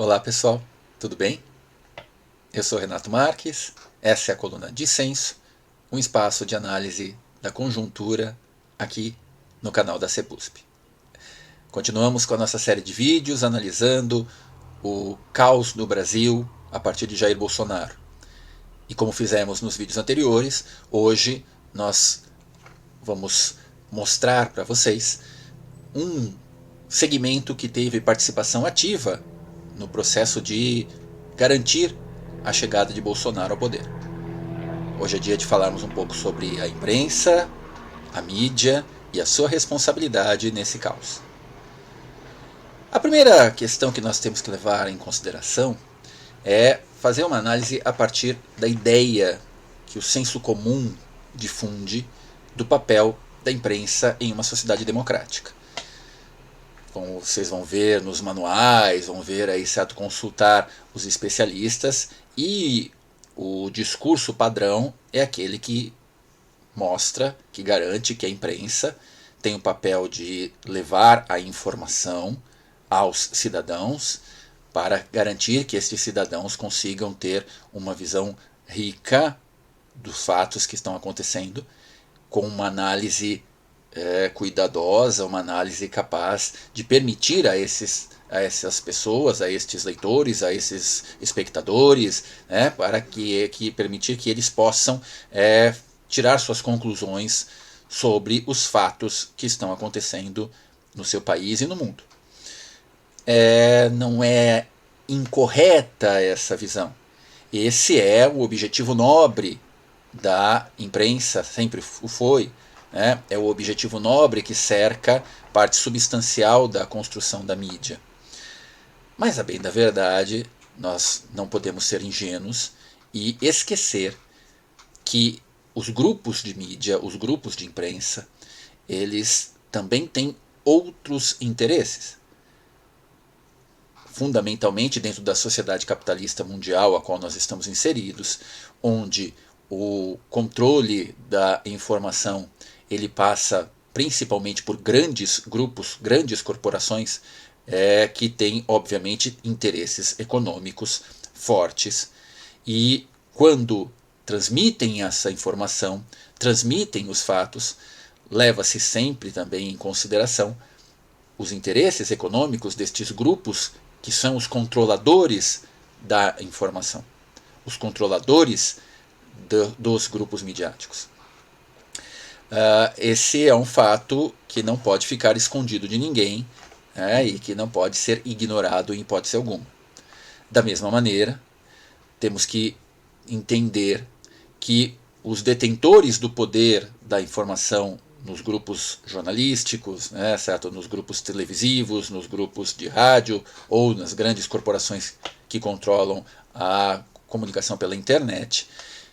Olá pessoal, tudo bem? Eu sou Renato Marques, essa é a coluna Dissenso, um espaço de análise da conjuntura aqui no canal da CEPUSP. Continuamos com a nossa série de vídeos analisando o caos no Brasil a partir de Jair Bolsonaro. E como fizemos nos vídeos anteriores, hoje nós vamos mostrar para vocês um segmento que teve participação ativa no processo de garantir a chegada de Bolsonaro ao poder. Hoje é dia de falarmos um pouco sobre a imprensa, a mídia e a sua responsabilidade nesse caos. A primeira questão que nós temos que levar em consideração é fazer uma análise a partir da ideia que o senso comum difunde do papel da imprensa em uma sociedade democrática. Como vocês vão ver nos manuais, vão ver aí, certo, consultar os especialistas, e o discurso padrão é aquele que mostra, que garante que a imprensa tem o papel de levar a informação aos cidadãos para garantir que estes cidadãos consigam ter uma visão rica dos fatos que estão acontecendo, com uma análise cuidadosa, uma análise capaz de permitir a essas pessoas, a estes leitores, a esses espectadores, para que permitir que eles possam tirar suas conclusões sobre os fatos que estão acontecendo no seu país e no mundo. Não é incorreta essa visão. Esse é o objetivo nobre da imprensa, sempre o foi. É o objetivo nobre que cerca parte substancial da construção da mídia. Mas, a bem da verdade, nós não podemos ser ingênuos e esquecer que os grupos de mídia, os grupos de imprensa, eles também têm outros interesses. Fundamentalmente dentro da sociedade capitalista mundial a qual nós estamos inseridos, onde o controle da informação ele passa principalmente por grandes grupos, grandes corporações que têm, obviamente, interesses econômicos fortes. E quando transmitem essa informação, transmitem os fatos, leva-se sempre também em consideração os interesses econômicos destes grupos que são os controladores da informação, os controladores dos grupos midiáticos. Esse é um fato que não pode ficar escondido de ninguém, e que não pode ser ignorado em hipótese alguma. Da mesma maneira, temos que entender que os detentores do poder da informação nos grupos jornalísticos, certo? Nos grupos televisivos, nos grupos de rádio ou nas grandes corporações que controlam a comunicação pela internet,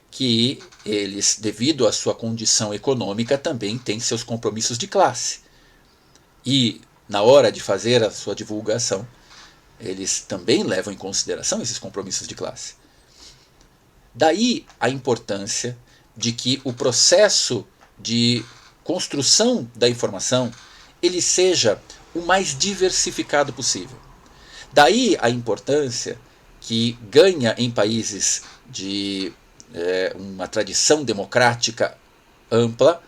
que eles, devido à sua condição econômica, também têm seus compromissos de classe. E, na hora de fazer a sua divulgação, eles também levam em consideração esses compromissos de classe. Daí a importância de que o processo de construção da informação ele seja o mais diversificado possível. Daí a importância que ganha em países de uma tradição democrática ampla,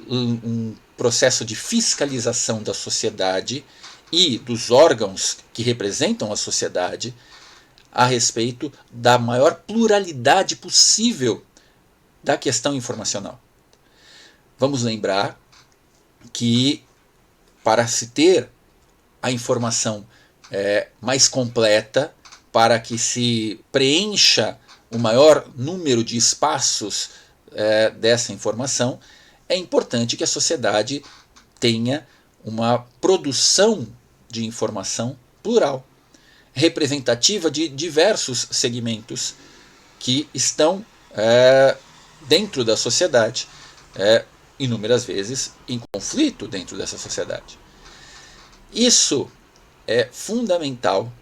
um processo de fiscalização da sociedade e dos órgãos que representam a sociedade a respeito da maior pluralidade possível da questão informacional. Vamos lembrar que para se ter a informação mais completa, para que se preencha o maior número de espaços dessa informação, é importante que a sociedade tenha uma produção de informação plural, representativa de diversos segmentos que estão dentro da sociedade, inúmeras vezes em conflito dentro dessa sociedade. Isso é fundamental.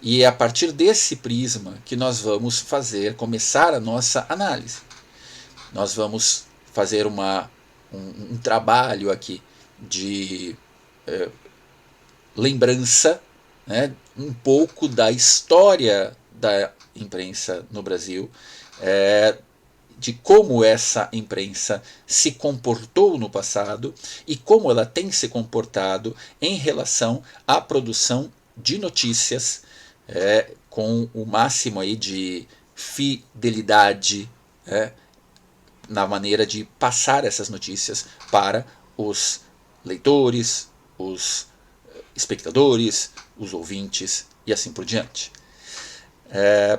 E é a partir desse prisma que nós vamos começar a nossa análise. Nós vamos fazer um trabalho aqui de lembrança né, um pouco da história da imprensa no Brasil, de como essa imprensa se comportou no passado e como ela tem se comportado em relação à produção de notícias, com o máximo aí de fidelidade, na maneira de passar essas notícias para os leitores, os espectadores, os ouvintes e assim por diante.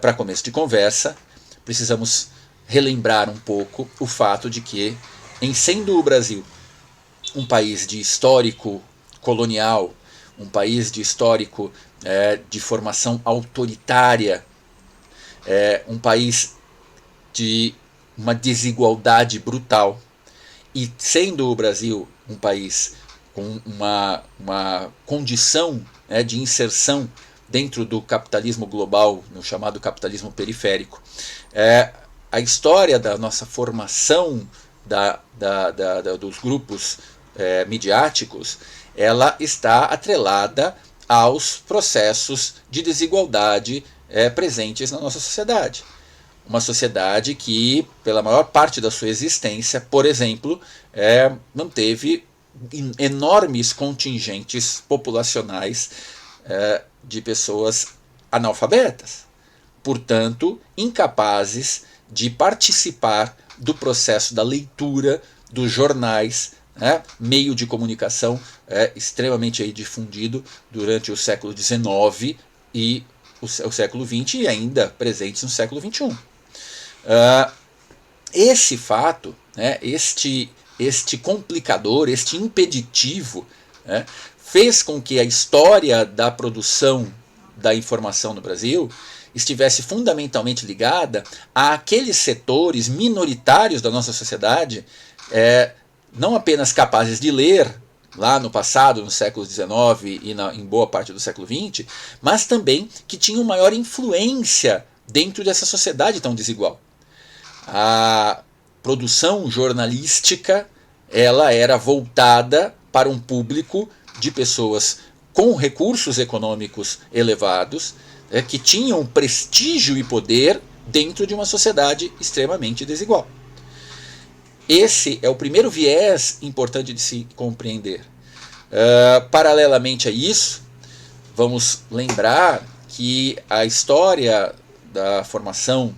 Para começo de conversa, precisamos relembrar um pouco o fato de que, em sendo o Brasil um país de histórico colonial, um país de histórico de formação autoritária, um país de uma desigualdade brutal, e sendo o Brasil um país com uma condição de inserção dentro do capitalismo global, no chamado capitalismo periférico, a história da nossa formação dos grupos midiáticos, ela está atrelada aos processos de desigualdade presentes na nossa sociedade. Uma sociedade que, pela maior parte da sua existência, por exemplo, manteve enormes contingentes populacionais de pessoas analfabetas, portanto, incapazes de participar do processo da leitura dos jornais, meio de comunicação extremamente aí difundido durante o século XIX e o século XX e ainda presentes no século XXI. Esse fato, este complicador, este impeditivo, fez com que a história da produção da informação no Brasil estivesse fundamentalmente ligada àqueles setores minoritários da nossa sociedade, não apenas capazes de ler lá no passado, no século XIX e em boa parte do século XX, mas também que tinham maior influência dentro dessa sociedade tão desigual. A produção jornalística, ela era voltada para um público de pessoas com recursos econômicos elevados, que tinham prestígio e poder dentro de uma sociedade extremamente desigual. Esse é o primeiro viés importante de se compreender. Paralelamente a isso, vamos lembrar que a história da formação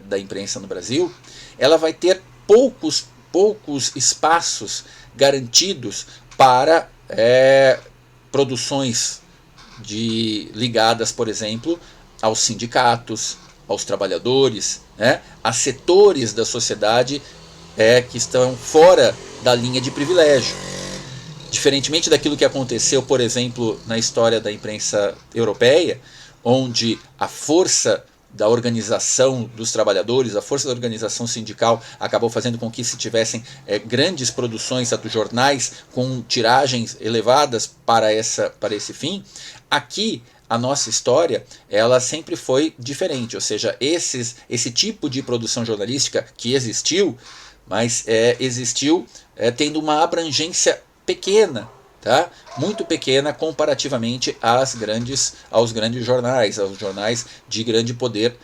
da imprensa no Brasil, ela vai ter poucos espaços garantidos para produções ligadas, por exemplo, aos sindicatos, aos trabalhadores, a setores da sociedade que estão fora da linha de privilégio. Diferentemente daquilo que aconteceu, por exemplo, na história da imprensa europeia, onde a força da organização dos trabalhadores, a força da organização sindical acabou fazendo com que se tivessem grandes produções dos jornais com tiragens elevadas para esse fim. Aqui a nossa história, ela sempre foi diferente, ou seja, esse tipo de produção jornalística que existiu, mas existiu tendo uma abrangência pequena, tá? Muito pequena comparativamente aos grandes jornais, aos jornais de grande poder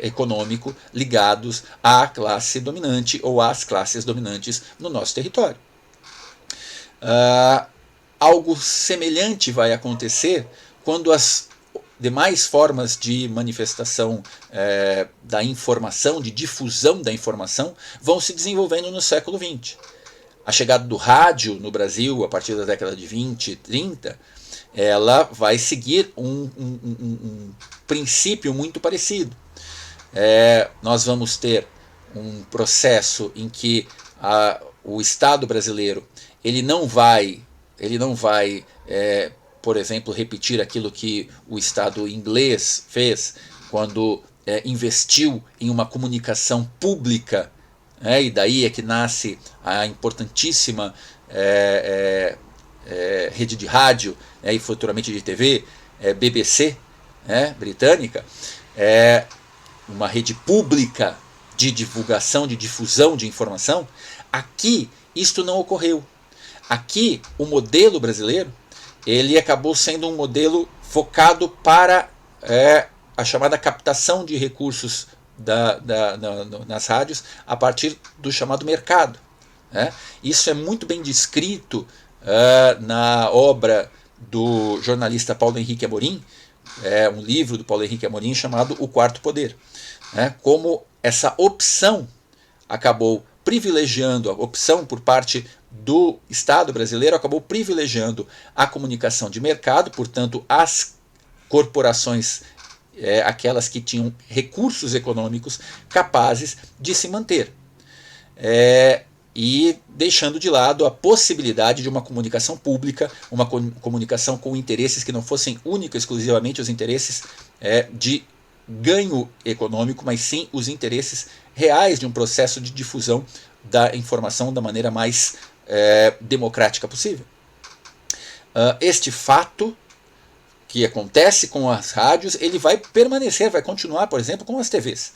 econômico ligados à classe dominante ou às classes dominantes no nosso território. Algo semelhante vai acontecer quando as demais formas de manifestação da informação, de difusão da informação, vão se desenvolvendo no século XX. A chegada do rádio no Brasil, a partir da década de 20, 30, ela vai seguir um princípio muito parecido. Nós vamos ter um processo em que o Estado brasileiro ele não vai por exemplo, repetir aquilo que o Estado inglês fez quando investiu em uma comunicação pública, e daí é que nasce a importantíssima rede de rádio e futuramente de TV, BBC, britânica, uma rede pública de divulgação, de difusão de informação. Aqui isto não ocorreu. Aqui o modelo brasileiro ele acabou sendo um modelo focado para a chamada captação de recursos nas rádios a partir do chamado mercado. Né? Isso é muito bem descrito na obra do jornalista Paulo Henrique Amorim, um livro do Paulo Henrique Amorim chamado O Quarto Poder. Né? Como essa opção acabou privilegiando, a opção por parte do Estado brasileiro acabou privilegiando a comunicação de mercado, portanto, as corporações, aquelas que tinham recursos econômicos capazes de se manter. E deixando de lado a possibilidade de uma comunicação pública, uma comunicação com interesses que não fossem única e exclusivamente os interesses de ganho econômico, mas sim os interesses reais de um processo de difusão da informação da maneira mais democrática possível. Este fato que acontece com as rádios, ele vai permanecer, vai continuar, por exemplo, com as TVs.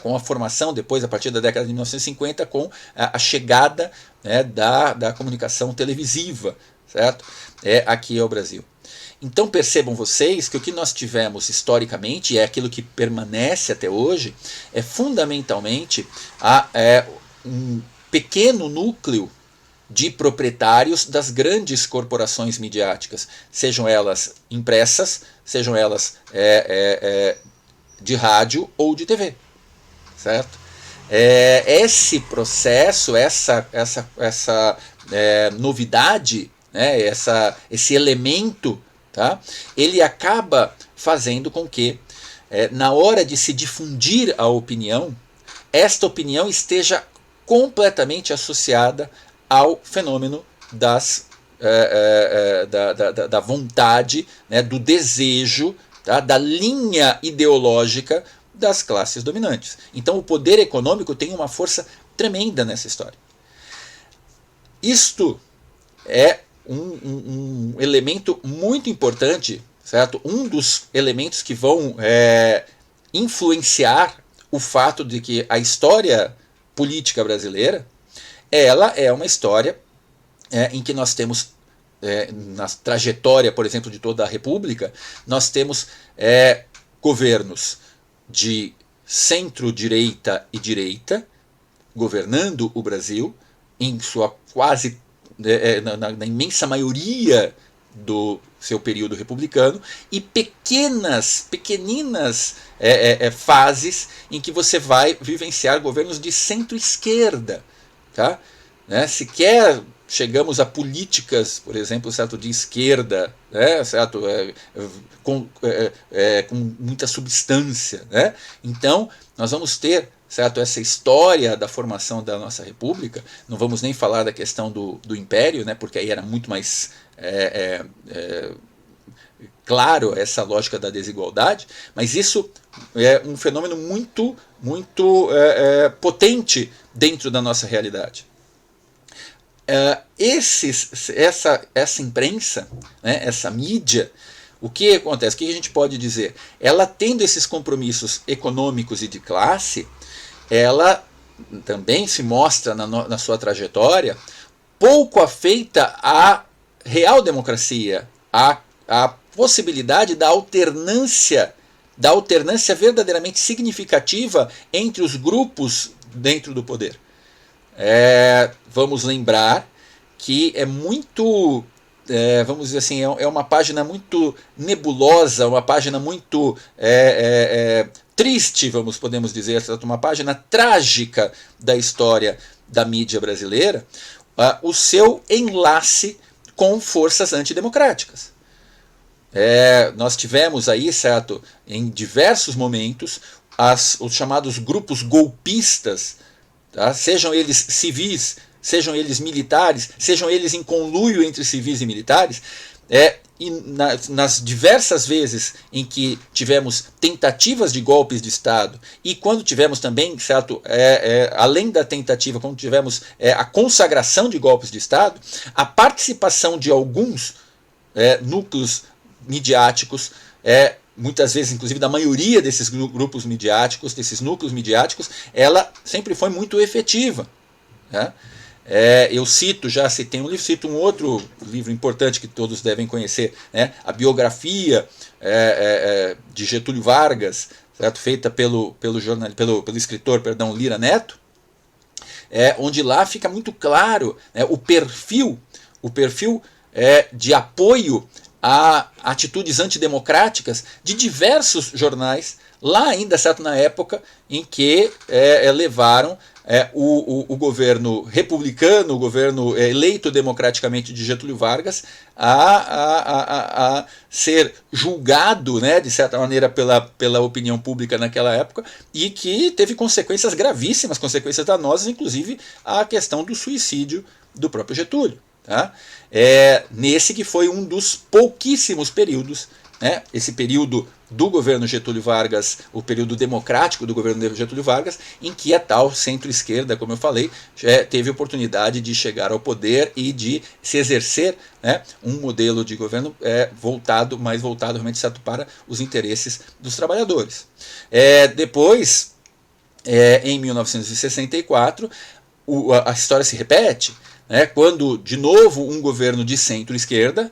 Com a formação depois, a partir da década de 1950, com a chegada da comunicação televisiva, certo? Aqui ao Brasil. Então percebam vocês que o que nós tivemos historicamente, e é aquilo que permanece até hoje, é fundamentalmente um pequeno núcleo de proprietários das grandes corporações midiáticas, sejam elas impressas, sejam elas de rádio ou de TV. Certo? Esse processo, essa novidade, esse elemento, tá? Ele acaba fazendo com que, na hora de se difundir a opinião, esta opinião esteja completamente associada ao fenômeno da vontade, do desejo, tá? Da linha ideológica das classes dominantes. Então o poder econômico tem uma força tremenda nessa história. Isto é um elemento muito importante, certo? Um dos elementos que vão influenciar o fato de que a história política brasileira, ela é uma história em que nós temos, na trajetória, por exemplo, de toda a República, nós temos governos de centro-direita e direita governando o Brasil em sua quase na imensa maioria do seu período republicano, e pequeninas fases em que você vai vivenciar governos de centro-esquerda, tá? Sequer chegamos a políticas, por exemplo, certo, de esquerda, certo, com muita substância. Então, nós vamos ter, certo, essa história da formação da nossa república. Não vamos nem falar da questão do império, porque aí era muito mais claro essa lógica da desigualdade, mas isso é um fenômeno muito potente dentro da nossa realidade. Essa imprensa, essa mídia, o que acontece? O que a gente pode dizer? Ela, tendo esses compromissos econômicos e de classe, ela também se mostra na sua trajetória pouco afeita à real democracia, à possibilidade da alternância verdadeiramente significativa entre os grupos dentro do poder. Vamos lembrar que é muito, vamos dizer assim, é uma página muito nebulosa, uma página muito triste, podemos dizer, uma página trágica da história da mídia brasileira, o seu enlace com forças antidemocráticas. Nós tivemos aí, certo, em diversos momentos, os chamados grupos golpistas, tá? Sejam eles civis, sejam eles militares, sejam eles em conluio entre civis e militares, e nas diversas vezes em que tivemos tentativas de golpes de Estado, e quando tivemos também, certo, além da tentativa, quando tivemos a consagração de golpes de Estado, a participação de alguns núcleos midiáticos, muitas vezes, inclusive, da maioria desses grupos midiáticos, desses núcleos midiáticos, ela sempre foi muito efetiva. Eu já citei um livro, cito um outro livro importante que todos devem conhecer, né? A biografia de Getúlio Vargas, certo? Feita pelo escritor, Lira Neto, onde lá fica muito claro, né, o perfil de apoio a atitudes antidemocráticas de diversos jornais, lá ainda, certo, na época em que levaram o governo republicano, o governo eleito democraticamente de Getúlio Vargas, a ser julgado, né, de certa maneira, pela opinião pública naquela época, e que teve consequências gravíssimas, consequências danosas, inclusive a questão do suicídio do próprio Getúlio. Tá? Nesse que foi um dos pouquíssimos períodos, né, esse período do governo Getúlio Vargas, o período democrático do governo Getúlio Vargas, em que a tal centro-esquerda, como eu falei, teve oportunidade de chegar ao poder e de se exercer, né, um modelo de governo mais voltado realmente, certo, para os interesses dos trabalhadores. Depois, em 1964, a história se repete, quando, de novo, um governo de centro-esquerda,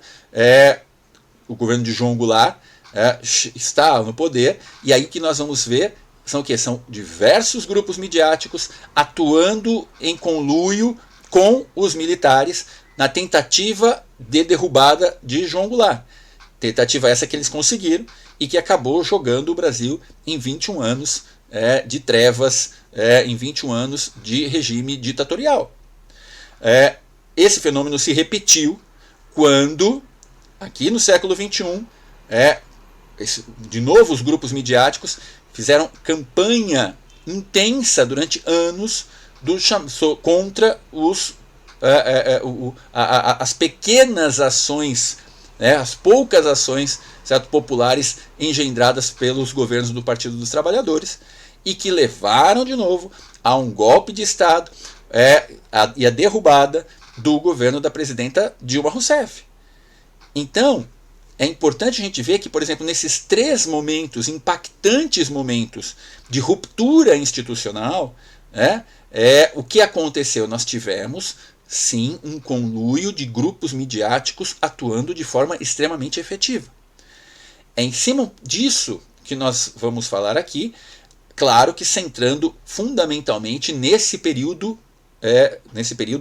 o governo de João Goulart, está no poder, e aí o que nós vamos ver são o quê? São diversos grupos midiáticos atuando em conluio com os militares na tentativa de derrubada de João Goulart. Tentativa essa que eles conseguiram e que acabou jogando o Brasil em 21 anos de trevas, em 21 anos de regime ditatorial. Esse fenômeno se repetiu quando, aqui no século XXI, de novo os grupos midiáticos fizeram campanha intensa durante anos contra as pequenas ações, as poucas ações, certo, populares engendradas pelos governos do Partido dos Trabalhadores, e que levaram de novo a um golpe de Estado e a derrubada do governo da presidenta Dilma Rousseff. Então, é importante a gente ver que, por exemplo, nesses 3 momentos, impactantes momentos de ruptura institucional, o que aconteceu? Nós tivemos, sim, um conluio de grupos midiáticos atuando de forma extremamente efetiva. É em cima disso que nós vamos falar aqui, claro que centrando fundamentalmente nesse período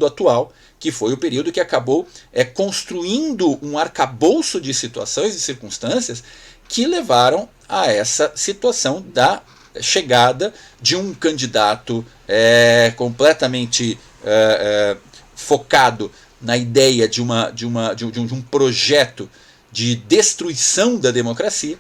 atual, que foi o período que acabou construindo um arcabouço de situações e circunstâncias que levaram a essa situação da chegada de um candidato completamente focado na ideia de um projeto de destruição da democracia,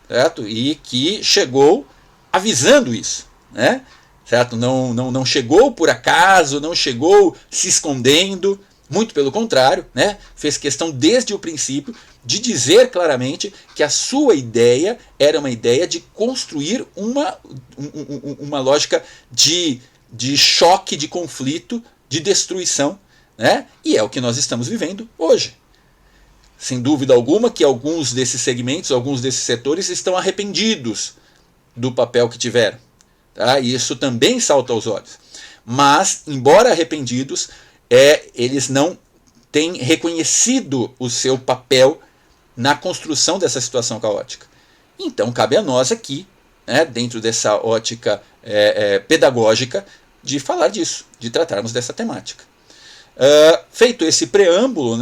certo? E que chegou avisando isso, né? Certo? Não chegou por acaso, não chegou se escondendo, muito pelo contrário, né? Fez questão desde o princípio de dizer claramente que a sua ideia era uma ideia de construir uma lógica de choque, de conflito, de destruição, né? E é o que nós estamos vivendo hoje. Sem dúvida alguma que alguns desses segmentos, alguns desses setores estão arrependidos do papel que tiveram. Tá? E isso também salta aos olhos. Mas, embora arrependidos, eles não têm reconhecido o seu papel na construção dessa situação caótica. Então, cabe a nós aqui, dentro dessa ótica pedagógica, de falar disso, de tratarmos dessa temática. Feito esse preâmbulo,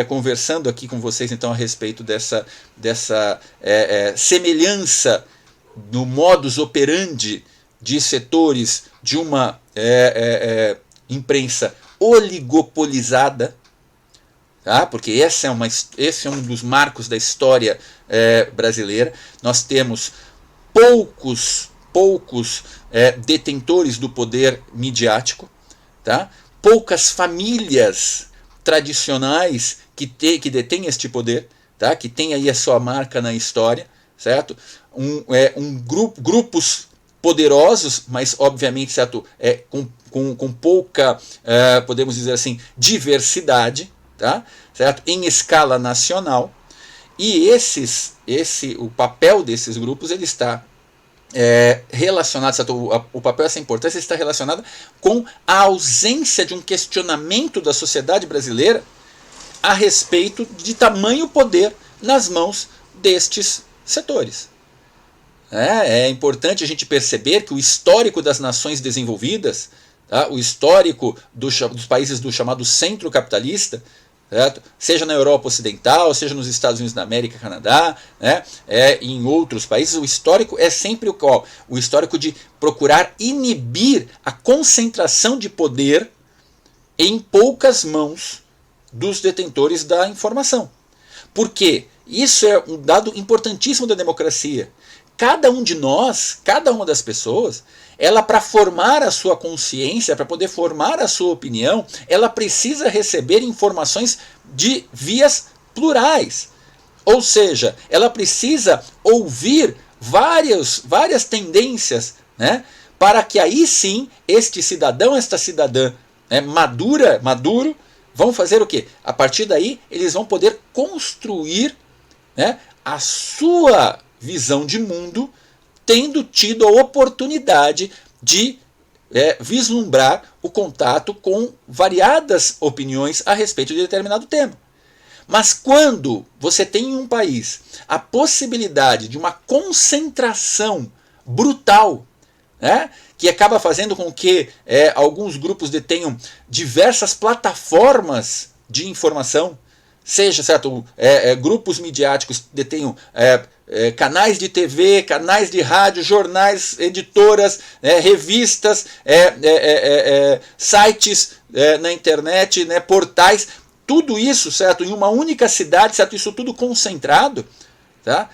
conversando aqui com vocês então a respeito dessa semelhança no modus operandi de setores de uma imprensa oligopolizada, tá? Porque esse é um dos marcos da história brasileira. Nós temos poucos detentores do poder midiático, tá? Poucas famílias tradicionais que detêm este poder, tá? Que tem aí a sua marca na história, certo? Grupos poderosos, mas obviamente, certo, com pouca, podemos dizer assim, diversidade, tá? Certo? Em escala nacional. E o papel desses grupos ele está relacionado, certo? O papel, essa importância está relacionada com a ausência de um questionamento da sociedade brasileira a respeito de tamanho poder nas mãos destes setores. É importante a gente perceber que o histórico das nações desenvolvidas, tá? O histórico dos países do chamado centro capitalista, certo? Seja na Europa Ocidental, seja nos Estados Unidos da América, Canadá, né? Em outros países, o histórico é sempre o histórico de procurar inibir a concentração de poder em poucas mãos dos detentores da informação. Por quê? Isso é um dado importantíssimo da democracia. Cada um de nós, cada uma das pessoas, ela, para formar a sua consciência, para poder formar a sua opinião, ela precisa receber informações de vias plurais. Ou seja, ela precisa ouvir várias tendências, né, para que aí sim este cidadão, esta cidadã, né, maduro, vão fazer o quê? A partir daí, eles vão poder construir, né, a sua visão de mundo, tendo tido a oportunidade de vislumbrar o contato com variadas opiniões a respeito de determinado tema. Mas quando você tem em um país a possibilidade de uma concentração brutal, né, que acaba fazendo com que alguns grupos detenham diversas plataformas de informação, seja, certo, grupos midiáticos detenham canais de TV, canais de rádio, jornais, editoras, revistas, sites na internet, né, portais, tudo isso, certo, em uma única cidade, certo, isso tudo concentrado, tá?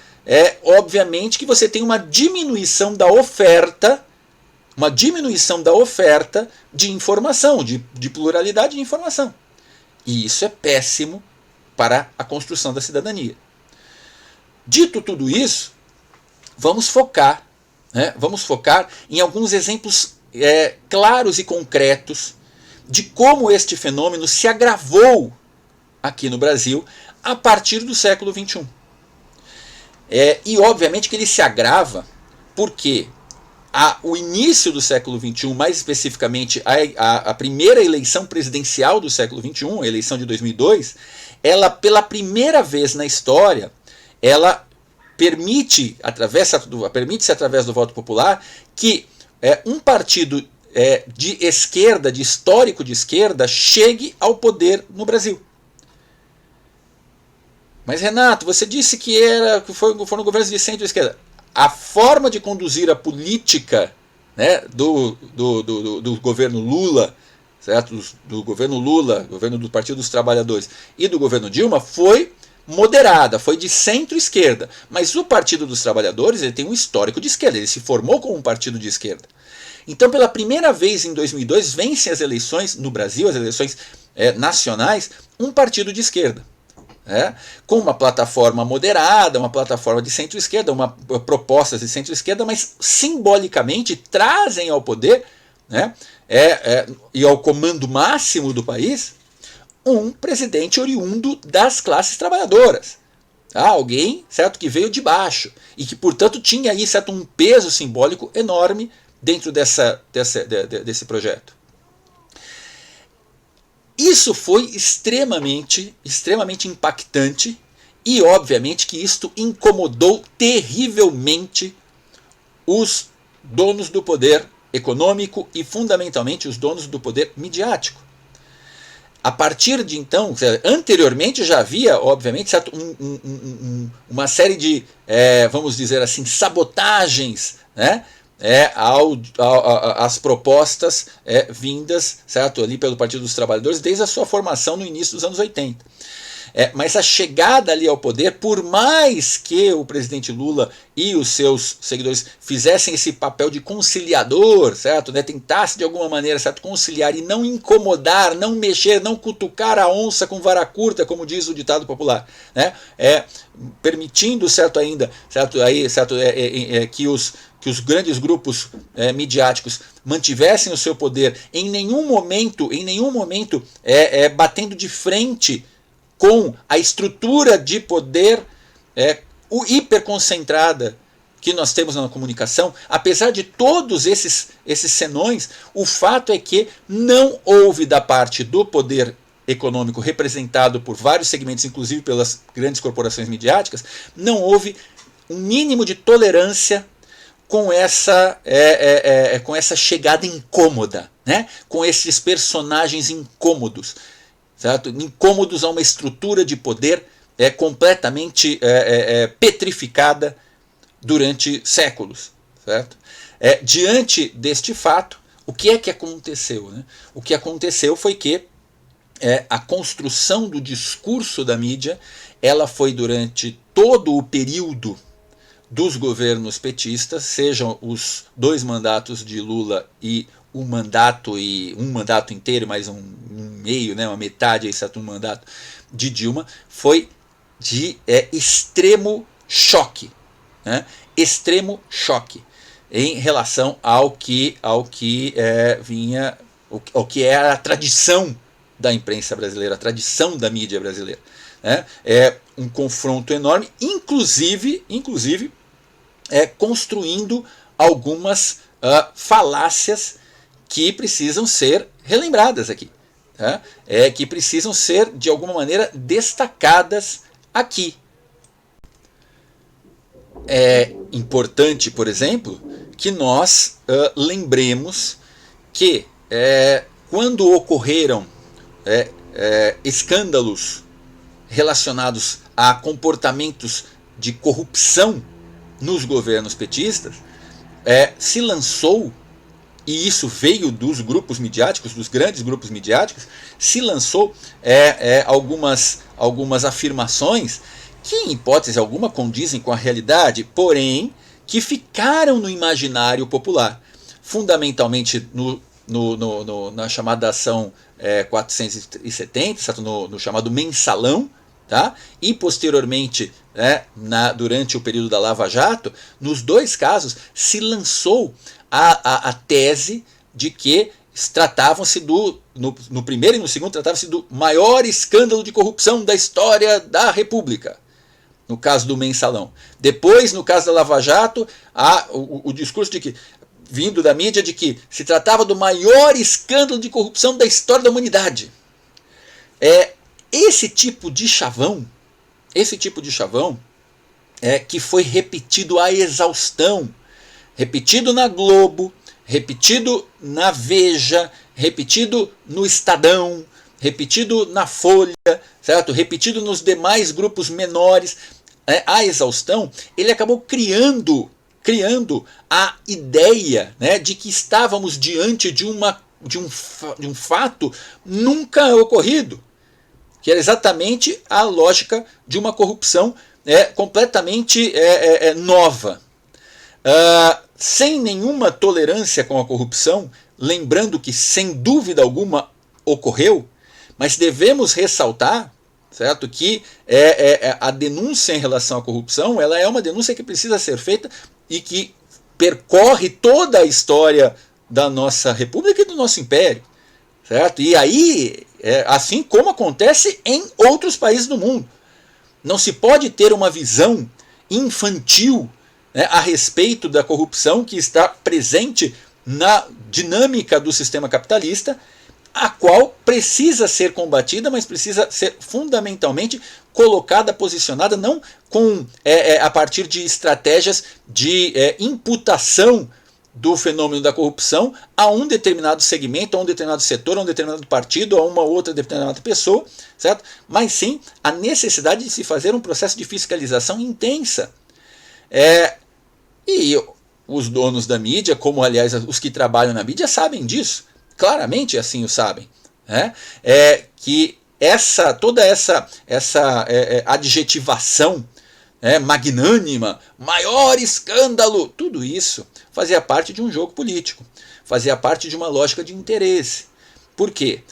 Obviamente que você tem uma diminuição da oferta, de informação, de pluralidade de informação. E isso é péssimo para a construção da cidadania. Dito tudo isso, vamos focar em alguns exemplos claros e concretos de como este fenômeno se agravou aqui no Brasil a partir do século XXI. E obviamente que ele se agrava porque o início do século XXI, mais especificamente a primeira eleição presidencial do século XXI, a eleição de 2002, ela, pela primeira vez na história, ela permite-se através do voto popular que um partido de esquerda, de histórico de esquerda, chegue ao poder no Brasil. Mas, Renato, você disse que foram governos de centro-esquerda. A forma de conduzir a política, né, do governo Lula, certo? Do governo Lula, governo do Partido dos Trabalhadores, e do governo Dilma foi moderada, foi de centro-esquerda. Mas o Partido dos Trabalhadores, ele tem um histórico de esquerda, ele se formou como um partido de esquerda. Então, pela primeira vez em 2002, vence as eleições no Brasil, as eleições nacionais, um partido de esquerda. Com uma plataforma moderada, uma plataforma de centro-esquerda, propostas de centro-esquerda, mas simbolicamente trazem ao poder, né, e ao comando máximo do país, um presidente oriundo das classes trabalhadoras. Alguém, certo, que veio de baixo e que, portanto, tinha aí, certo, um peso simbólico enorme dentro desse projeto. Isso foi extremamente impactante e, obviamente, que isto incomodou terrivelmente os donos do poder econômico e, fundamentalmente, os donos do poder midiático. A partir de então, anteriormente já havia, obviamente, certo, uma série de, vamos dizer assim, sabotagens, né, as propostas vindas, certo, ali pelo Partido dos Trabalhadores desde a sua formação no início dos anos 80. Mas a chegada ali ao poder, por mais que o presidente Lula e os seus seguidores fizessem esse papel de conciliador, certo, né, tentasse de alguma maneira, certo, conciliar e não incomodar, não mexer, não cutucar a onça com vara curta, como diz o ditado popular, né, permitindo, certo, ainda, que os grandes grupos midiáticos mantivessem o seu poder, em nenhum momento batendo de frente com a estrutura de poder hiperconcentrada que nós temos na comunicação, apesar de todos esses senões, o fato é que não houve da parte do poder econômico representado por vários segmentos, inclusive pelas grandes corporações midiáticas, não houve um mínimo de tolerância com essa chegada incômoda, né? Com esses personagens incômodos, certo? Incômodos a uma estrutura de poder completamente petrificada durante séculos, certo? Diante deste fato, o que é que aconteceu, né? O que aconteceu foi que a construção do discurso da mídia, ela foi durante todo o período dos governos petistas, sejam os 2 mandatos de Lula e um mandato inteiro, mais um meio, né, uma metade, exceto um mandato de Dilma, foi de extremo choque, né, extremo choque em relação ao que era a tradição da imprensa brasileira, a tradição da mídia brasileira, né? É um confronto enorme, inclusive construindo algumas falácias que precisam ser relembradas aqui, tá? Que precisam ser, de alguma maneira, destacadas aqui. É importante, por exemplo, que nós lembremos que quando ocorreram escândalos relacionados a comportamentos de corrupção nos governos petistas, se lançou, e isso veio dos grupos midiáticos, dos grandes grupos midiáticos, se lançou algumas afirmações que, em hipótese alguma, condizem com a realidade, porém, que ficaram no imaginário popular, fundamentalmente na chamada ação 470, no chamado mensalão, tá? E posteriormente, durante o período da Lava Jato, nos 2 casos se lançou a tese de que tratavam-se no primeiro e no segundo, tratavam-se do maior escândalo de corrupção da história da República, no caso do mensalão. Depois, no caso da Lava Jato, há o discurso de que, vindo da mídia, de que se tratava do maior escândalo de corrupção da história da humanidade. Esse tipo de chavão que foi repetido à exaustão, repetido na Globo, repetido na Veja, repetido no Estadão, repetido na Folha, certo? Repetido nos demais grupos menores, à exaustão, ele acabou criando a ideia, né, de que estávamos diante de um fato nunca ocorrido, que era exatamente a lógica de uma corrupção completamente nova. Sem nenhuma tolerância com a corrupção, lembrando que sem dúvida alguma ocorreu, mas devemos ressaltar, certo, que a denúncia em relação à corrupção, ela é uma denúncia que precisa ser feita e que percorre toda a história da nossa república e do nosso império, certo? E aí, assim como acontece em outros países do mundo, não se pode ter uma visão infantil, né, a respeito da corrupção que está presente na dinâmica do sistema capitalista, a qual precisa ser combatida, mas precisa ser fundamentalmente colocada, posicionada, não a partir de estratégias de imputação do fenômeno da corrupção a um determinado segmento, a um determinado setor, a um determinado partido, a uma outra determinada pessoa, certo? Mas sim a necessidade de se fazer um processo de fiscalização intensa. E os donos da mídia, como aliás os que trabalham na mídia, sabem disso. Claramente assim o sabem, né? Que toda essa adjetivação magnânima, maior escândalo, tudo isso fazia parte de um jogo político, fazia parte de uma lógica de interesse. Por quê?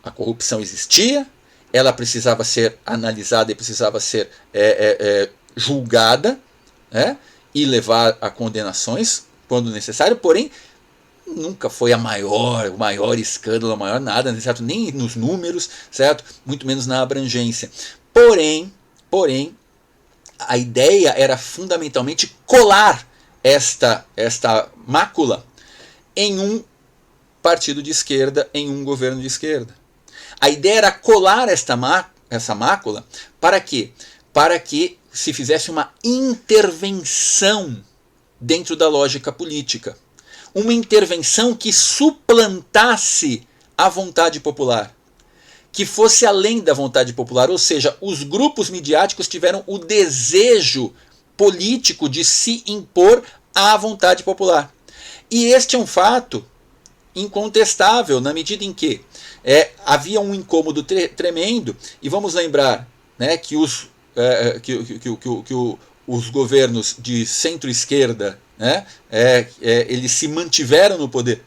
A corrupção existia, ela precisava ser analisada e precisava ser julgada, né? E levar a condenações quando necessário, porém nunca foi o maior escândalo, a maior nada, certo? Nem nos números, certo? Muito menos na abrangência. Porém, a ideia era fundamentalmente colar esta mácula em um partido de esquerda, em um governo de esquerda. A ideia era colar essa mácula para quê? Para que se fizesse uma intervenção dentro da lógica política. Uma intervenção que suplantasse a vontade popular, que fosse além da vontade popular, ou seja, os grupos midiáticos tiveram o desejo político de se impor à vontade popular. E este é um fato incontestável, na medida em que havia um incômodo tremendo, e vamos lembrar, né, que os governos de centro-esquerda, né, eles se mantiveram no poder.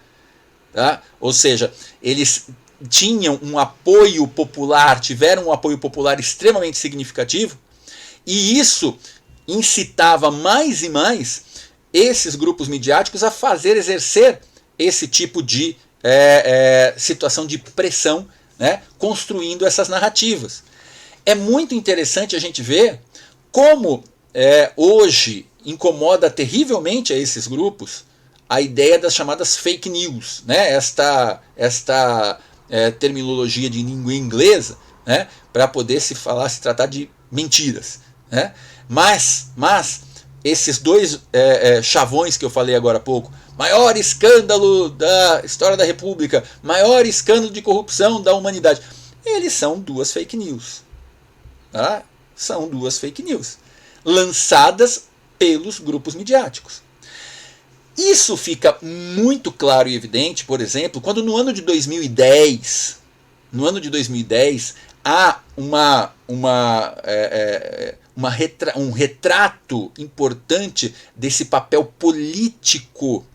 Tá? Ou seja, eles tinham um apoio popular, tiveram um apoio popular extremamente significativo, e isso incitava mais e mais esses grupos midiáticos a exercer esse tipo de situação de pressão, né, construindo essas narrativas. É muito interessante a gente ver como hoje incomoda terrivelmente a esses grupos a ideia das chamadas fake news, né, esta terminologia de língua inglesa, né, para poder se tratar de mentiras. Né? Mas esses dois chavões que eu falei agora há pouco, maior escândalo da história da República, maior escândalo de corrupção da humanidade, eles são duas fake news. Tá? São duas fake news lançadas pelos grupos midiáticos. Isso fica muito claro e evidente, por exemplo, quando no ano de 2010, há um retrato importante desse papel político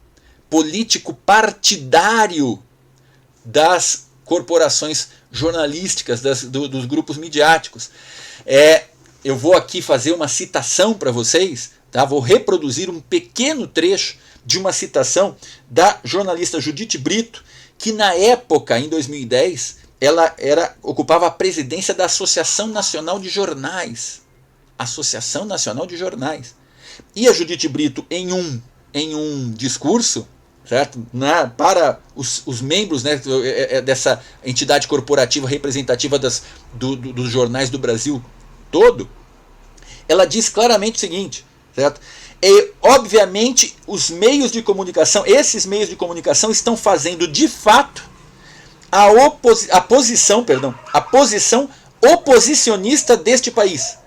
partidário das corporações jornalísticas, dos grupos midiáticos. Eu vou aqui fazer uma citação para vocês, tá? Vou reproduzir um pequeno trecho de uma citação da jornalista Judite Brito, que na época, em 2010, ela ocupava a presidência da Associação Nacional de Jornais. Associação Nacional de Jornais. E a Judite Brito, em um discurso, certo? Para os membros, né, dessa entidade corporativa representativa dos jornais do Brasil todo, ela diz claramente o seguinte, certo? Obviamente, esses meios de comunicação estão fazendo de fato a posição oposicionista deste país,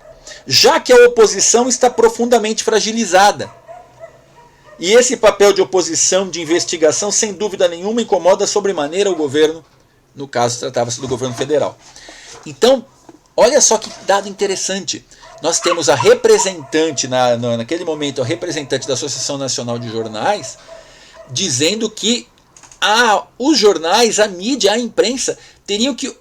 já que a oposição está profundamente fragilizada. E esse papel de oposição, de investigação, sem dúvida nenhuma, incomoda sobremaneira o governo, no caso tratava-se do governo federal. Então, olha só que dado interessante. Nós temos a representante, naquele momento, a representante da Associação Nacional de Jornais, dizendo que os jornais, a mídia, a imprensa, teriam que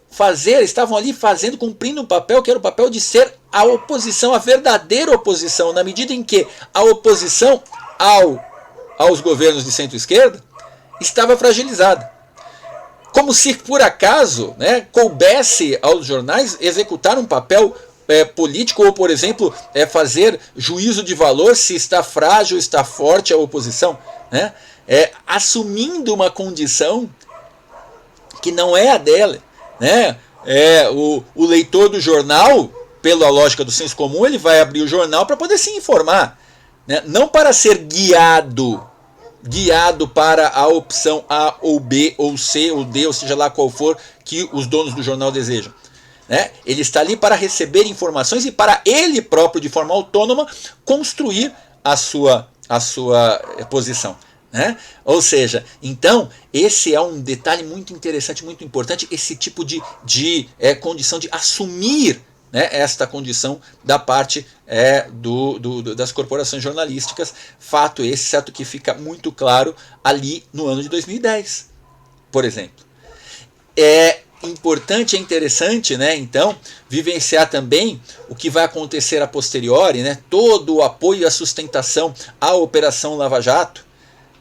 estavam ali cumprindo um papel que era o papel de ser a oposição, a verdadeira oposição, na medida em que a oposição aos governos de centro-esquerda estava fragilizada. Como se, por acaso, né, coubesse aos jornais executar um papel político, ou, por exemplo, fazer juízo de valor se está frágil, está forte a oposição, né? Assumindo uma condição que não é a dela. Né? O leitor do jornal, pela lógica do senso comum, ele vai abrir o jornal para poder se informar, né? Não para ser guiado para a opção A ou B ou C ou D, ou seja lá qual for que os donos do jornal desejam. Né? Ele está ali para receber informações e para ele próprio, de forma autônoma, construir a sua posição. Né? Ou seja, então, esse é um detalhe muito interessante, muito importante, esse tipo de condição de assumir, né, esta condição da parte das corporações jornalísticas. Fato esse, certo, que fica muito claro ali no ano de 2010, por exemplo. É importante, é interessante, né, então, vivenciar também o que vai acontecer a posteriori, né, todo o apoio e a sustentação à Operação Lava Jato,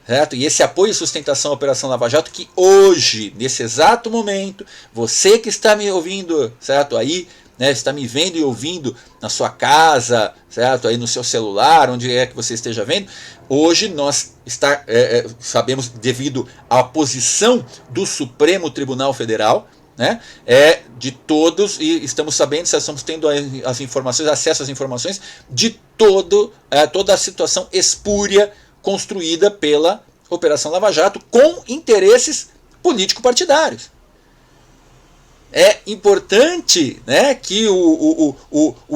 certo? E esse apoio e sustentação à Operação Lava Jato que hoje, nesse exato momento, você que está me ouvindo, certo, aí né, está me vendo e ouvindo na sua casa, certo? Aí no seu celular, onde é que você esteja vendo. Hoje nós sabemos, devido à posição do Supremo Tribunal Federal, né, de todos, e estamos sabendo, estamos tendo as informações, acesso às informações de toda a situação espúria construída pela Operação Lava Jato com interesses político-partidários. É importante, né, que o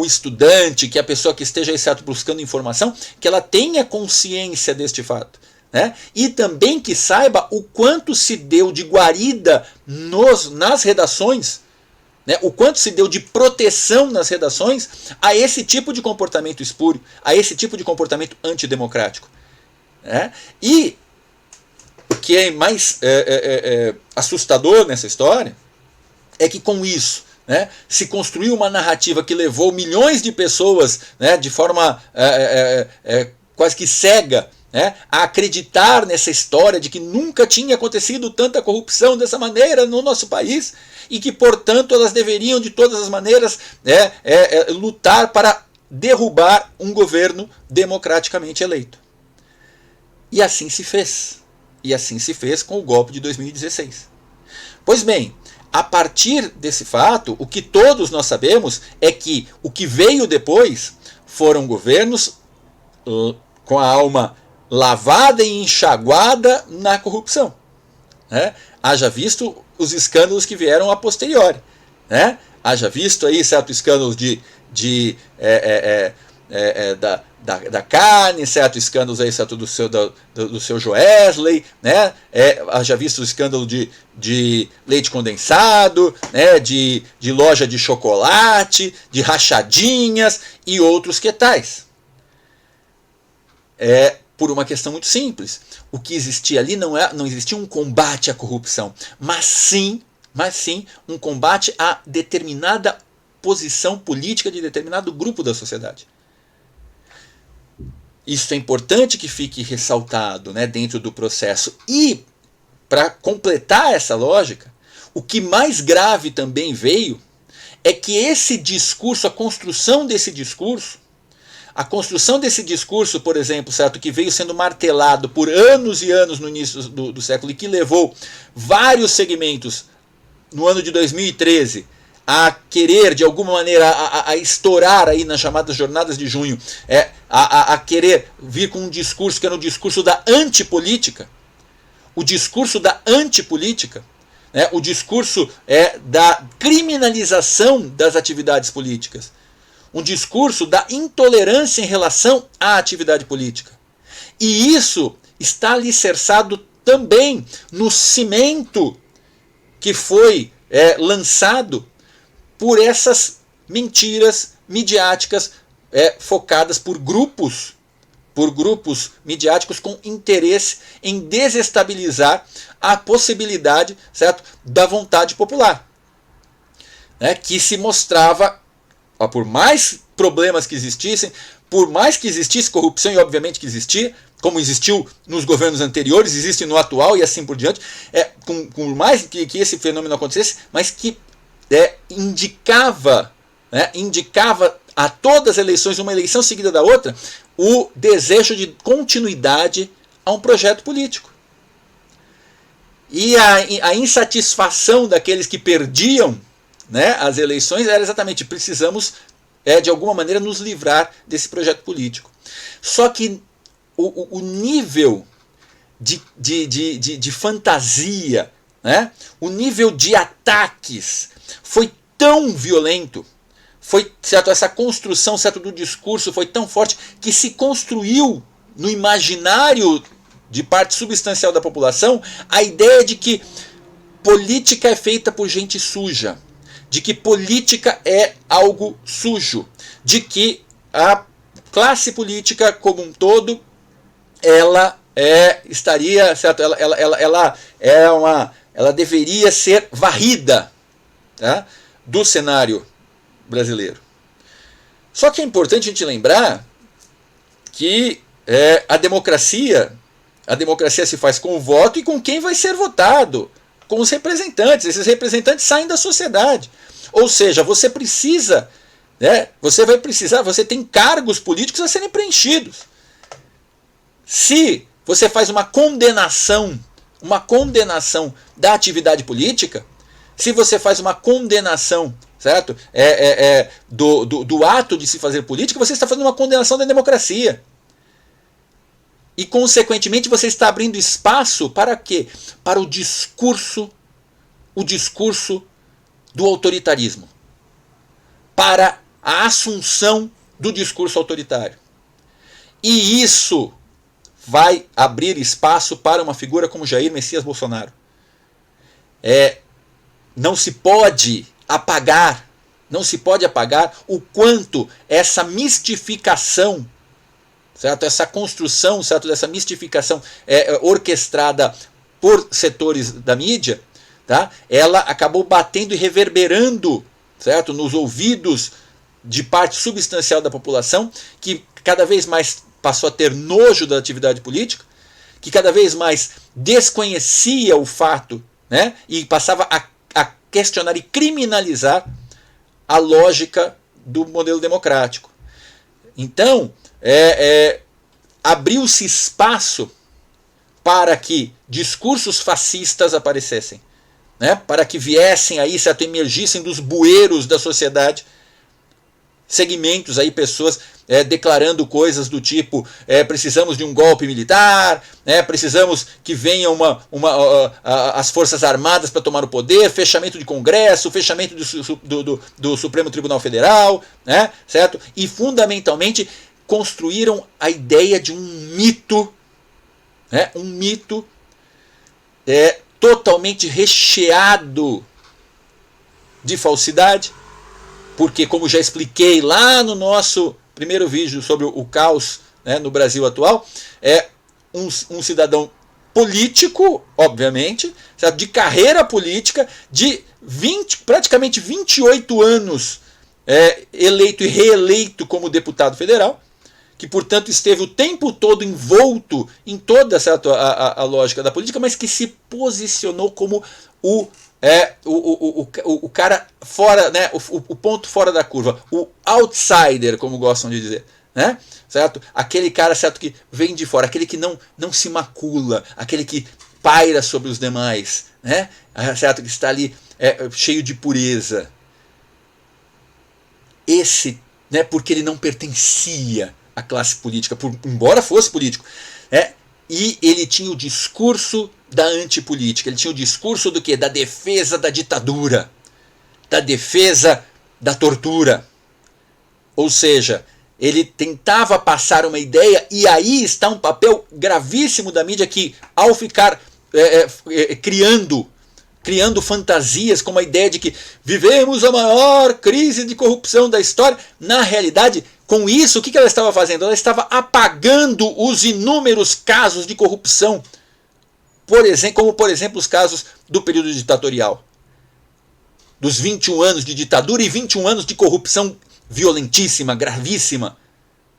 estudante, que a pessoa que esteja certo, buscando informação, que ela tenha consciência deste fato. Né? E também que saiba o quanto se deu de guarida nas redações, né? O quanto se deu de proteção nas redações a esse tipo de comportamento espúrio, a esse tipo de comportamento antidemocrático. Né? E o que é mais assustador nessa história é que com isso, né, se construiu uma narrativa que levou milhões de pessoas, né, de forma quase que cega, né, a acreditar nessa história de que nunca tinha acontecido tanta corrupção dessa maneira no nosso país e que, portanto, elas deveriam de todas as maneiras lutar para derrubar um governo democraticamente eleito. E assim se fez. E assim se fez com o golpe de 2016. Pois bem, a partir desse fato, o que todos nós sabemos é que o que veio depois foram governos com a alma lavada e enxaguada na corrupção. Né? Haja visto os escândalos que vieram a posteriori. Né? Haja visto aí certo escândalos da carne, certo escândalos aí certo do seu Joesley, né? Haja visto o escândalo de leite condensado, né? de loja de chocolate, de rachadinhas e outros que tais. Por uma questão muito simples. O que existia ali não existia um combate à corrupção, mas sim um combate a determinada posição política de determinado grupo da sociedade. Isso é importante que fique ressaltado, né, dentro do processo. E, para completar essa lógica, o que mais grave também veio é que esse discurso, a construção desse discurso, por exemplo, certo, que veio sendo martelado por anos e anos no início do século e que levou vários segmentos no ano de 2013 a querer, de alguma maneira, a estourar aí nas chamadas jornadas de junho, a querer vir com um discurso que era o discurso da antipolítica, o discurso da antipolítica, né, o discurso da criminalização das atividades políticas, um discurso da intolerância em relação à atividade política. E isso está alicerçado também no cimento que foi lançado por essas mentiras midiáticas focadas por grupos midiáticos com interesse em desestabilizar a possibilidade, certo, da vontade popular, né, que se mostrava, por mais problemas que existissem, por mais que existisse corrupção, e obviamente que existia, como existiu nos governos anteriores, existe no atual e assim por diante, por mais que esse fenômeno acontecesse, mas que indicava a todas as eleições, uma eleição seguida da outra, o desejo de continuidade a um projeto político. E a insatisfação daqueles que perdiam, né, as eleições era exatamente: precisamos de alguma maneira nos livrar desse projeto político. Só que o nível de fantasia, né, o nível de ataques foi tão violento, certo, essa construção, certo, do discurso foi tão forte que se construiu no imaginário de parte substancial da população a ideia de que política é feita por gente suja, de que política é algo sujo, de que a classe política como um todo ela estaria, certo, ela deveria ser varrida, tá, do cenário brasileiro. Só que é importante a gente lembrar que a democracia se faz com o voto e com quem vai ser votado, com os representantes. Esses representantes saem da sociedade. Ou seja, você precisa, né, você tem cargos políticos a serem preenchidos. Se você faz uma condenação da atividade política, se você faz uma condenação, certo? Do ato de se fazer política, você está fazendo uma condenação da democracia. E, consequentemente, você está abrindo espaço para quê? Para o discurso do autoritarismo. Para a assunção do discurso autoritário. E isso vai abrir espaço para uma figura como Jair Messias Bolsonaro. Não se pode apagar o quanto essa mistificação, certo? Essa construção, certo? Dessa mistificação orquestrada por setores da mídia, tá? Ela acabou batendo e reverberando, certo? Nos ouvidos de parte substancial da população, que cada vez mais passou a ter nojo da atividade política, que cada vez mais desconhecia o fato, né? E passava a questionar e criminalizar a lógica do modelo democrático. Então, abriu-se espaço para que discursos fascistas aparecessem, né? Para que viessem aí, certo, emergissem dos bueiros da sociedade segmentos aí, pessoas declarando coisas do tipo precisamos de um golpe militar, precisamos que venham as Forças Armadas para tomar o poder, fechamento de Congresso, fechamento do Supremo Tribunal Federal, né, certo? E fundamentalmente construíram a ideia de um mito, né, totalmente recheado de falsidade, porque, como já expliquei lá no nosso primeiro vídeo sobre o caos, né, no Brasil atual, um cidadão político, obviamente, certo? De carreira política, de praticamente 28 anos eleito e reeleito como deputado federal, que, portanto, esteve o tempo todo envolto em toda, certo, a lógica da política, mas que se posicionou como o cara fora, né, o ponto fora da curva, o outsider, como gostam de dizer, né, certo? Aquele cara, certo, que vem de fora, aquele que não se macula, aquele que paira sobre os demais, né, certo, que está ali cheio de pureza. Esse, né, porque ele não pertencia à classe política, embora fosse político, e ele tinha o discurso da antipolítica, ele tinha o discurso do quê? Da defesa da ditadura, da defesa da tortura. Ou seja, ele tentava passar uma ideia, e aí está um papel gravíssimo da mídia que, ao ficar criando fantasias como a ideia de que vivemos a maior crise de corrupção da história, na realidade, com isso, o que ela estava fazendo? Ela estava apagando os inúmeros casos de corrupção, como por exemplo os casos do período ditatorial, dos 21 anos de ditadura e 21 anos de corrupção violentíssima, gravíssima,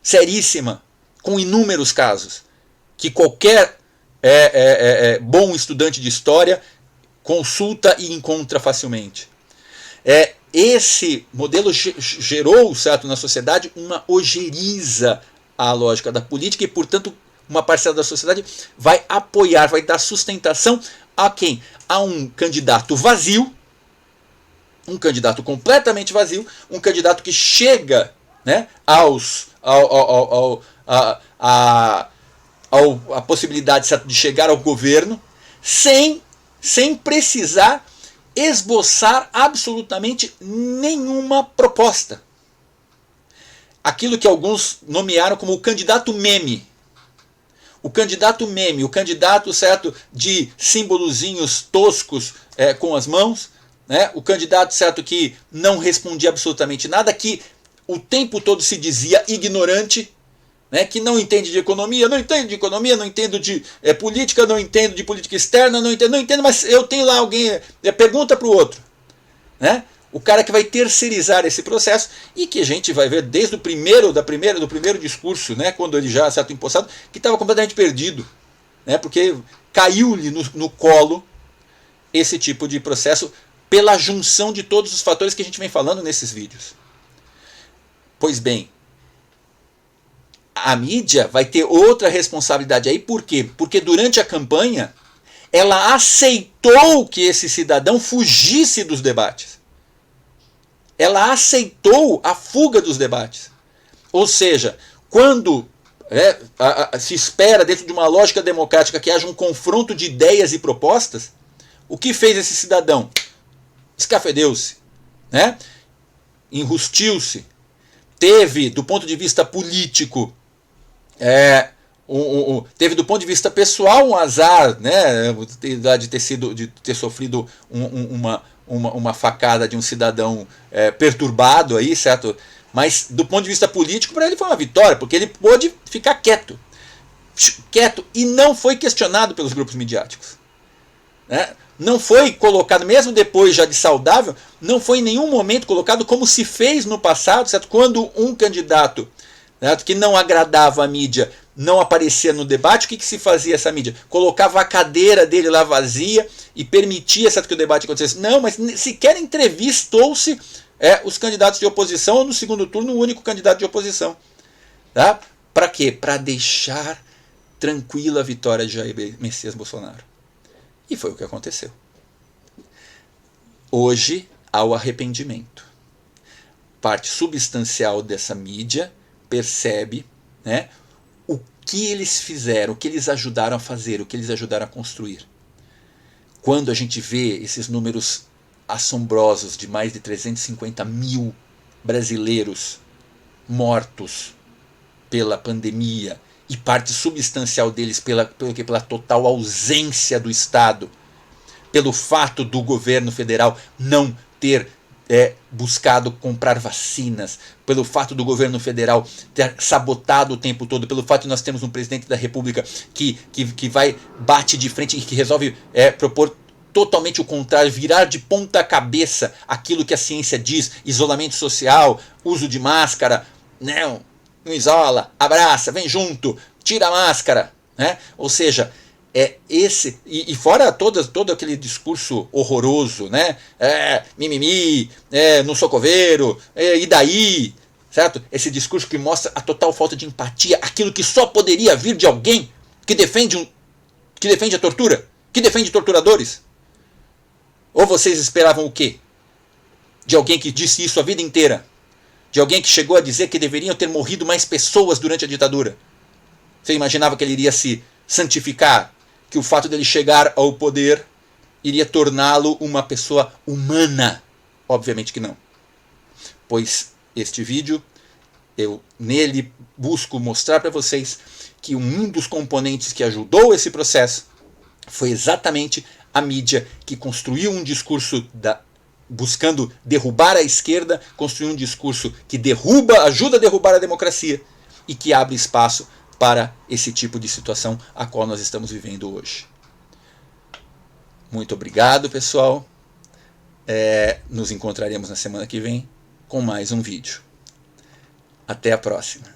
seríssima, com inúmeros casos, que qualquer bom estudante de história consulta e encontra facilmente. Esse modelo gerou, certo, na sociedade uma ojeriza à lógica da política e, portanto, uma parcela da sociedade vai apoiar, vai dar sustentação a quem? A um candidato vazio, um candidato completamente vazio, um candidato que chega, né, a possibilidade, certo, de chegar ao governo sem precisar esboçar absolutamente nenhuma proposta. Aquilo que alguns nomearam como o candidato meme. O candidato, certo, de símbolozinhos toscos com as mãos, né? O candidato, certo, que não respondia absolutamente nada, que o tempo todo se dizia ignorante, né, que não entende de economia, não entendo de política, não entendo de política externa, não entendo, mas eu tenho lá alguém, pergunta para o outro. Né? O cara que vai terceirizar esse processo e que a gente vai ver desde do primeiro discurso, né, quando ele já certo impostado, que estava completamente perdido, né, porque caiu-lhe no colo esse tipo de processo pela junção de todos os fatores que a gente vem falando nesses vídeos. Pois bem, a mídia vai ter outra responsabilidade aí, por quê? Porque durante a campanha ela aceitou que esse cidadão fugisse dos debates. Ela aceitou a fuga dos debates. Ou seja, quando se espera, dentro de uma lógica democrática, que haja um confronto de ideias e propostas, o que fez esse cidadão? Escafedeu-se, né? Enrustiu-se, teve, do ponto de vista político, teve do ponto de vista pessoal um azar, né, de ter sofrido uma facada de um cidadão perturbado aí, certo? Mas do ponto de vista político, para ele foi uma vitória, porque ele pôde ficar quieto e não foi questionado pelos grupos midiáticos, né? Não foi colocado, mesmo depois já de saudável, não foi em nenhum momento colocado como se fez no passado, certo? Quando um candidato, certo, que não agradava a mídia não aparecia no debate, o que se fazia essa mídia? Colocava a cadeira dele lá vazia e permitia, certo, que o debate acontecesse. Não, mas sequer entrevistou-se os candidatos de oposição, ou no segundo turno o único candidato de oposição. Tá? Para quê? Para deixar tranquila a vitória de Jair Messias Bolsonaro. E foi o que aconteceu. Hoje há o arrependimento. Parte substancial dessa mídia percebe, né, o que eles fizeram, o que eles ajudaram a fazer, o que eles ajudaram a construir. Quando a gente vê esses números assombrosos de mais de 350 mil brasileiros mortos pela pandemia, e parte substancial deles pela total ausência do Estado, pelo fato do governo federal não ter buscado comprar vacinas, pelo fato do governo federal ter sabotado o tempo todo, pelo fato de nós termos um presidente da República que bate de frente e que resolve propor totalmente o contrário, virar de ponta cabeça aquilo que a ciência diz: isolamento social, uso de máscara, não isola, abraça, vem junto, tira a máscara, né? Ou seja, esse, e fora todo aquele discurso horroroso, né? Mimimi, não sou coveiro, e daí, certo? Esse discurso que mostra a total falta de empatia, aquilo que só poderia vir de alguém que defende a tortura, que defende torturadores. Ou vocês esperavam o quê? De alguém que disse isso a vida inteira? De alguém que chegou a dizer que deveriam ter morrido mais pessoas durante a ditadura? Você imaginava que ele iria se santificar? Que o fato dele chegar ao poder iria torná-lo uma pessoa humana? Obviamente que não. Pois este vídeo, eu nele busco mostrar para vocês que um dos componentes que ajudou esse processo foi exatamente a mídia, que construiu um discurso buscando derrubar a esquerda, construiu um discurso que ajuda a derrubar a democracia e que abre espaço para esse tipo de situação a qual nós estamos vivendo hoje. Muito obrigado, pessoal. Nos encontraremos na semana que vem com mais um vídeo. Até a próxima.